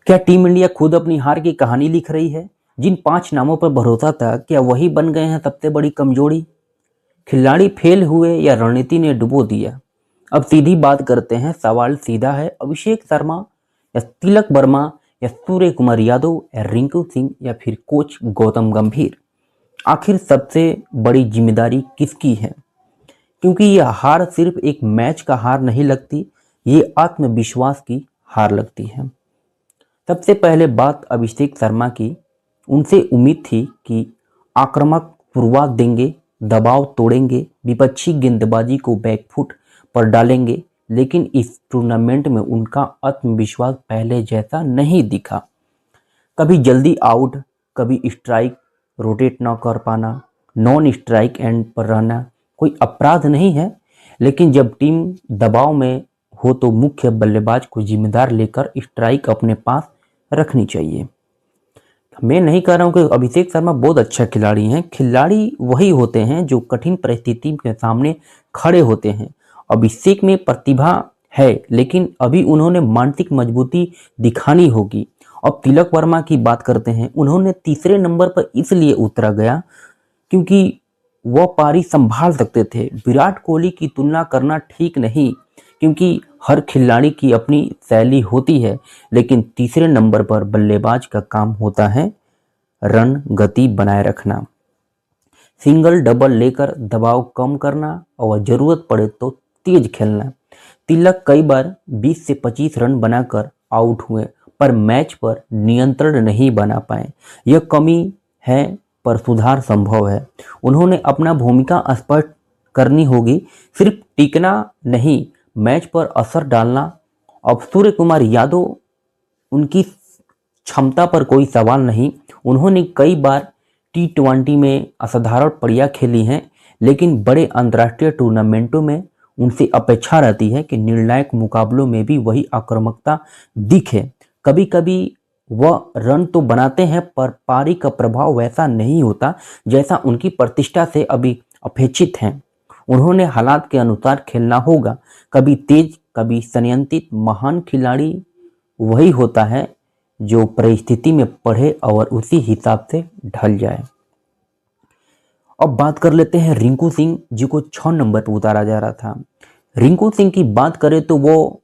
क्या team India खुद अपनी हार की कहानी लिख रही है? जिन 5 नामों पर भरोसा था, क्या वही बन गए हैं सबसे बड़ी कमजोरी? खिलाड़ी फेल हुए या रणनीति ने डुबो दिया? अब सीधी बात करते हैं। सवाल सीधा है। अभिषेक शर्मा या तिलक वर्मा या सूर्य कुमार यादव या रिंकू सिंह या फिर कोच गौतम गंभीर? आखिर सबसे बड़ी जिम्मेदारी किसकी है? क्योंकि यह हार सिर्फ एक मैच का हार नहीं लगती, ये आत्मविश्वास की हार लगती है। सबसे पहले बात अभिषेक शर्मा की। उनसे उम्मीद थी कि आक्रामक शुरुआत देंगे, दबाव तोड़ेंगे, विपक्षी गेंदबाजी को बैकफुट पर डालेंगे, लेकिन इस टूर्नामेंट में उनका आत्मविश्वास पहले जैसा नहीं दिखा। कभी जल्दी आउट, कभी स्ट्राइक रोटेट न कर पाना, नॉन स्ट्राइक एंड पर रहना कोई अपराध नहीं है, लेकिन जब टीम दबाव में हो तो मुख्य बल्लेबाज को जिम्मेदार लेकर स्ट्राइक अपने पास रखनी चाहिए। मैं नहीं कह रहा हूं कि अभिषेक शर्मा बहुत अच्छा खिलाड़ी हैं। खिलाड़ी वही होते हैं जो कठिन परिस्थिति के सामने खड़े होते हैं। अभिषेक में प्रतिभा है, लेकिन अभी उन्होंने मानसिक मजबूती दिखानी होगी। अब तिलक वर्मा की बात करते हैं। उन्होंने तीसरे नंबर पर इसलिए उतरा गया क्योंकि वह पारी संभाल सकते थे। विराट कोहली की तुलना करना ठीक नहीं, क्योंकि हर खिलाड़ी की अपनी शैली होती है, लेकिन तीसरे नंबर पर बल्लेबाज का काम होता है रन गति बनाए रखना, सिंगल डबल लेकर दबाव कम करना और जरूरत पड़े तो तेज खेलना। तिलक कई बार 20 से 25 रन बनाकर आउट हुए, पर मैच पर नियंत्रण नहीं बना पाए। यह कमी है, पर सुधार संभव है। उन्होंने अपना भूमिका स्पष्ट करनी होगी, सिर्फ टिकना नहीं, मैच पर असर डालना। अब सूर्य कुमार यादव, उनकी क्षमता पर कोई सवाल नहीं। उन्होंने कई बार T20 में असाधारण पारियां खेली हैं, लेकिन बड़े अंतर्राष्ट्रीय टूर्नामेंटों में उनसे अपेक्षा रहती है कि निर्णायक मुकाबलों में भी वही आक्रामकता दिखे। कभी कभी वह रन तो बनाते हैं, पर पारी का प्रभाव वैसा नहीं होता जैसा उनकी प्रतिष्ठा से अभी अपेक्षित है। उन्होंने हालात के अनुसार खेलना होगा, कभी तेज, कभी संयंत्रित। महान खिलाड़ी वही होता है जो परिस्थिति में पढ़े और उसी हिसाब से ढल जाए। अब बात कर लेते हैं रिंकू सिंह जी को 6 नंबर पर उतारा जा रहा था। रिंकू सिंह की बात करें तो वो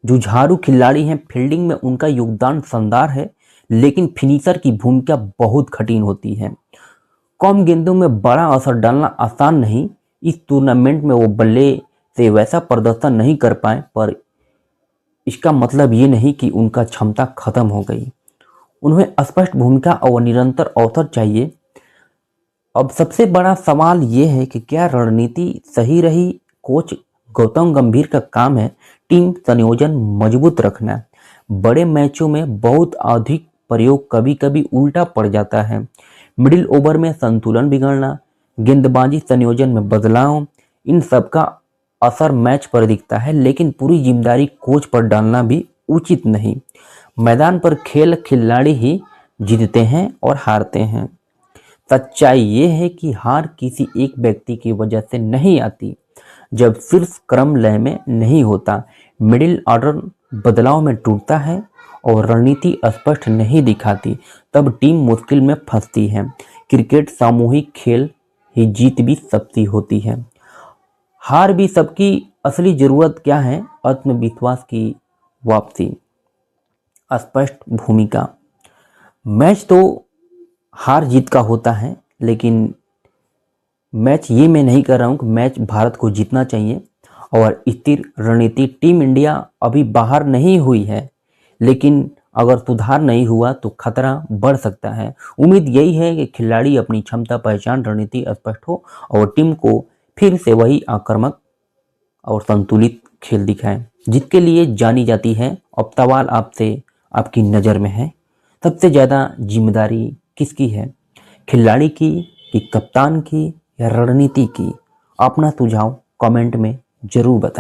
जुझारू खिलाड़ी हैं। फील्डिंग में उनका योगदान शानदार है, लेकिन फिनिशर की भूमिका बहुत कठिन होती है। कम गेंदों में बड़ा असर डालना आसान नहीं। इस टूर्नामेंट में वो बल्ले से वैसा प्रदर्शन नहीं कर पाए, पर इसका मतलब ये नहीं कि उनका क्षमता खत्म हो गई। उन्हें स्पष्ट भूमिका और निरंतर अवसर चाहिए। अब सबसे बड़ा सवाल ये है कि क्या रणनीति सही रही? कोच गौतम गंभीर का काम है टीम संयोजन मजबूत रखना। बड़े मैचों में बहुत अधिक प्रयोग कभी कभी उल्टा पड़ जाता है। मिडिल ओवर में संतुलन बिगड़ना, गेंदबाजी संयोजन में बदलाव, इन सब का असर मैच पर दिखता है, लेकिन पूरी जिम्मेदारी कोच पर डालना भी उचित नहीं। मैदान पर खेल खिलाड़ी ही जीतते हैं और हारते हैं। सच्चाई ये है कि हार किसी एक व्यक्ति की वजह से नहीं आती। जब सिर्फ क्रम लय में नहीं होता, मिडिल ऑर्डर बदलाव में टूटता है और रणनीति स्पष्ट नहीं दिखाती, तब टीम मुश्किल में फंसती है। क्रिकेट सामूहिक खेल ही, जीत भी सबकी होती है, हार भी सबकी। असली जरूरत क्या है? आत्मविश्वास की वापसी, स्पष्ट भूमिका। मैच तो हार जीत का होता है, लेकिन मैच ये मैं नहीं कर रहा हूँ कि मैच भारत को जीतना चाहिए और स्थिर रणनीति। टीम इंडिया अभी बाहर नहीं हुई है, लेकिन अगर सुधार नहीं हुआ तो खतरा बढ़ सकता है। उम्मीद यही है कि खिलाड़ी अपनी क्षमता पहचान, रणनीति स्पष्ट हो और टीम को फिर से वही आक्रामक और संतुलित खेल दिखाएं जिसके लिए जानी जाती है। अब सवाल आपसे, आपकी नज़र में है, सबसे ज़्यादा जिम्मेदारी किसकी है? खिलाड़ी की कि कप्तान की या रणनीति की? अपना सुझाव कमेंट में जरूर बताएं।